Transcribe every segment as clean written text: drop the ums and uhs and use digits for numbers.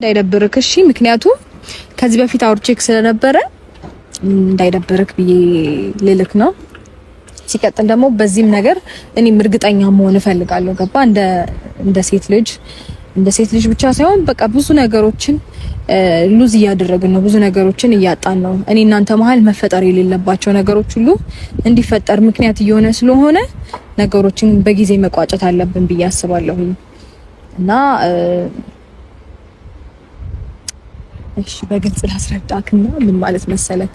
እንዳይደብርክ እሺ። ምክንያቱም ከዚህ በፊት አውርቼክ ስለነበረ እንዳይደብርክ ብዬ ልልክ ነው። ሲቀጥል ደግሞ በዚህም ነገር እኔም እርግጠኛ መሆን እፈልጋለሁ። ገባ? እንደ ሴት ልጅ ብቻ ሳይሆን በቃ ብዙ ነገሮችን ሉዝ እያደረግን ነው። ብዙ ነገሮችን እያጣን ነው። እኔ እናንተ መሀል መፈጠር የሌለባቸው ነገሮች ሁሉ እንዲፈጠር ምክንያት እየሆነ ስለሆነ ነገሮችን በጊዜ መቋጨት አለብን ብዬ አስባለሁ እና እሺ በግልጽ ላስረዳክና ምን ማለት መሰለክ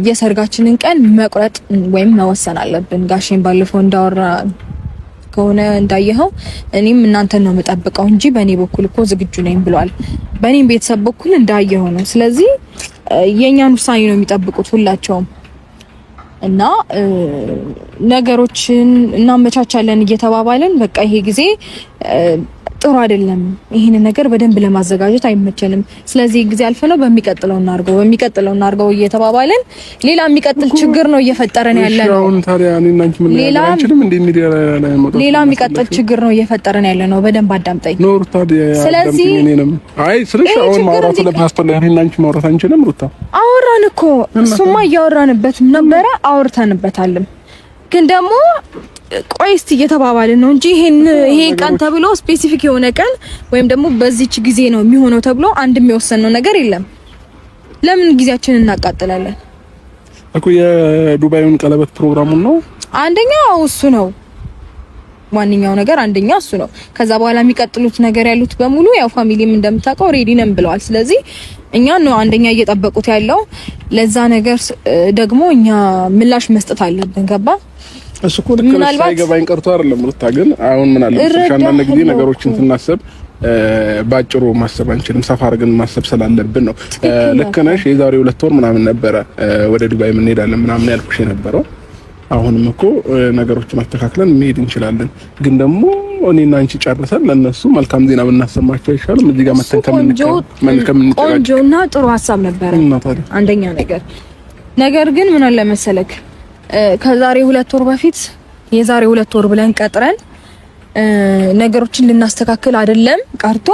የሰርጋችንን ቀን መቁረጥ ወይም መወሰን አለብን። ጋሼን ባለፈው እንዳወራ ከሆነ እንዳየኸው እኔም እናንተን ነው የምጠብቀው እንጂ በእኔ በኩል እኮ ዝግጁ ነኝ ብሏል። በእኔም ቤተሰብ በኩል እንዳየኸው ነው። ስለዚህ የኛን ውሳኔ ነው የሚጠብቁት ሁላቸውም እና ነገሮችን እናመቻቻለን እየተባባለን በቃ ይሄ ጊዜ ጥሩ አይደለም። ይሄን ነገር በደንብ ለማዘጋጀት አይመቸንም። ስለዚህ ጊዜ አልፈነው በሚቀጥለው እናርገው እየተባባለን ሌላ የሚቀጥል ችግር ነው እየፈጠረን ያለነው። ሌላ የሚቀጥል ችግር ነው እየፈጠረን ያለነው። በደንብ አዳምጠኝ። ስለዚህ ስለሽ አሁን ማውራቱ ለማስተላለፍ እኔና አንቺ ማውራት አንችልም። ሩታ አወራን እኮ እሱማ እያወራንበት ነበረ፣ አውርተንበታልም። ግን ደግሞ ቆይ እስቲ እየተባባልን ነው እንጂ ይሄ ቀን ተብሎ ስፔሲፊክ የሆነ ቀን ወይም ደግሞ በዚህች ጊዜ ነው የሚሆነው ተብሎ አንድ የሚወሰነው ነገር የለም። ለምን ጊዜያችንን እናቃጥላለን? እኮ የዱባዩን ቀለበት ፕሮግራሙን ነው አንደኛው እሱ ነው። ዋንኛው ነገር አንደኛው እሱ ነው። ከዛ በኋላ የሚቀጥሉት ነገር ያሉት በሙሉ ያው ፋሚሊም እንደምታውቀው ሬዲ ነን ብለዋል። ስለዚህ እኛ ነው አንደኛ እየጠበቁት ያለው። ለዛ ነገር ደግሞ እኛ ምላሽ መስጠት አለብን። ገባ? እሱ እኮ ልክ ነው። ሳይገባኝ ቀርቶ አይደለም ሩታ። ግን አሁን ምን አለ መሰለሽ አንዳንድ ጊዜ ነገሮችን ስናስብ ባጭሩ ማሰብ አንችልም፣ ሰፋ አድርገን ማሰብ ስላለብን ነው። ልክ ነሽ። የዛሬ 2 ወር ምናምን ነበረ ወደ ዱባይ ምን ሄዳለን ምናምን ያልኩሽ የነበረው። አሁንም እኮ ነገሮችን ማስተካክለን መሄድ እንችላለን። ግን ደግሞ እኔና አንቺ ጨርሰን ለነሱ መልካም ዜና ብናሰማቸው አይሻልም? እዚህ ጋር መተን ቆንጆና ጥሩ ሀሳብ ነበረ አንደኛ ነገር ግን ምን አለ መሰለክ ከዛሬ 2 ወር በፊት የዛሬ 2 ወር ብለን ቀጥረን ነገሮችን ልናስተካክል አይደለም ቀርቶ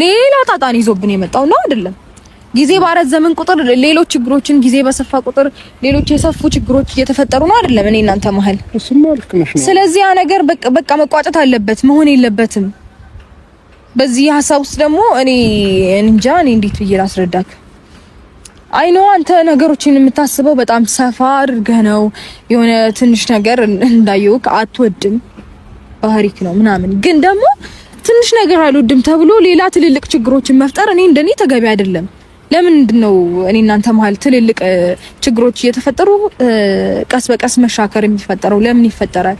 ሌላ ጣጣን ይዞብን የመጣው ነው አይደለም። ጊዜ ባረዘምን ቁጥር ሌሎች ችግሮችን ጊዜ በሰፋ ቁጥር ሌሎች የሰፉ ችግሮች እየተፈጠሩ ነው አይደለም እኔ እናንተ መሀል። ስለዚህ ያ ነገር በቃ መቋጨት አለበት፣ መሆን የለበትም። በዚህ ሀሳብ ውስጥ ደግሞ እኔ እንዴት ብዬ ላስረዳክ? አይኖ አንተ ነገሮችን የምታስበው በጣም ሰፋ አድርገህ ነው። የሆነ ትንሽ ነገር እንዳየውክ አትወድም፣ ባህሪክ ነው ምናምን። ግን ደግሞ ትንሽ ነገር አልወድም ተብሎ ሌላ ትልልቅ ችግሮችን መፍጠር እኔ እንደኔ ተገቢ አይደለም። ለምንድነው እኔ እናንተ መሀል ትልልቅ ችግሮች እየተፈጠሩ ቀስ በቀስ መሻከር የሚፈጠረው? ለምን ይፈጠራል?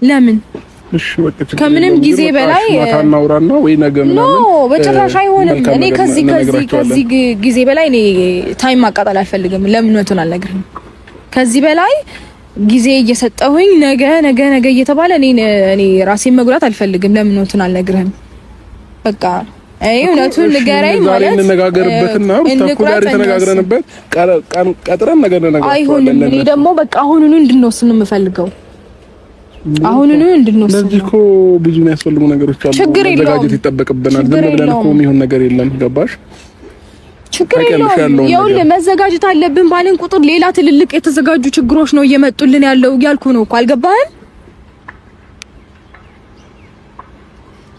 ለምን? እሺ ወጥቼ ከምንም ጊዜ በላይ ማታናውራና ወይ ነገ ምናምን በጭራሽ አይሆንም። እኔ ከዚህ ጊዜ በላይ እኔ ታይም ማቃጠል አልፈልግም። ለምን ወጥቶን አልነግርህም? ከዚህ በላይ ጊዜ እየሰጠሁኝ ነገ እየተባለ እኔ ራሴን መጉዳት አልፈልግም። ለምን ወጥቶን አልነግርህም? በቃ እውነቱን ንገረኝ ማለት እንነጋገርበትና ተኩላሪ ተነጋግረንበት ቀጥረን ነገር እንነጋገራለን። አይሆንም። እኔ ደግሞ በቃ አሁኑኑ እንድንወስን ነው የምፈልገው። አሁኑኑ እንድንወስን። ለዚህ እኮ ብዙ የሚያስፈልጉ ነገሮች አሉ። መዘጋጀት ይጠበቅብናል። ዝም ብለን እኮ የሚሆን ነገር የለም። ገባሽ? ችግር የለውም። ይኸውልህ መዘጋጀት አለብን ባልን ቁጥር ሌላ ትልልቅ የተዘጋጁ ችግሮች ነው እየመጡልን ያለው እያልኩ ነው እኮ። አልገባህም?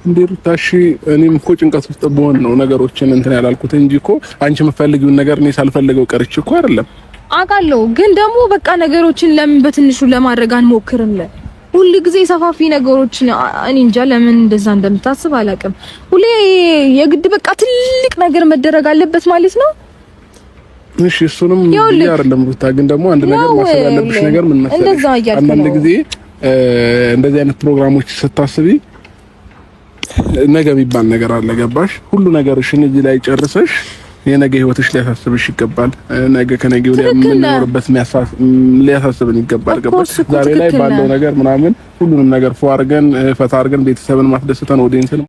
እንዴሩታሺ እኔም እኮ ጭንቀት ውስጥ በሆን ነው ነገሮችን እንትን ያላልኩት እንጂ እኮ አንቺ የምትፈልጊውን ነገር እኔ ሳልፈልገው ቀርቼ እኮ አይደለም። አውቃለሁ። ግን ደግሞ በቃ ነገሮችን ለምን በትንሹ ለማድረግ አንሞክርም? ሁሉ ጊዜ ሰፋፊ ነገሮችን እኔ እንጃ ለምን እንደዛ እንደምታስብ አላውቅም። ሁሌ የግድ በቃ ትልቅ ነገር መደረግ አለበት ማለት ነው። እሺ እሱንም አይደለም ሩታ። ግን ደግሞ አንድ ነገር ማሰብ ያለብሽ ነገር ምን መሰለሽ፣ አንዳንድ ጊዜ እንደዚህ አይነት ፕሮግራሞች ስታስቢ ነገ የሚባል ነገር አለ። ገባሽ? ሁሉ ነገርሽን እዚህ ላይ ጨርሰሽ የነገ ህይወትሽ ሊያሳስብሽ ይገባል። ነገ ከነገ ወዲያ የምንኖርበት ሊያሳስብን ይገባል። ገባሽ? ዛሬ ላይ ባለው ነገር ምናምን ሁሉንም ነገር ፏ አድርገን ፈታ አድርገን ቤተሰብን ማስደስተን ወዴንስን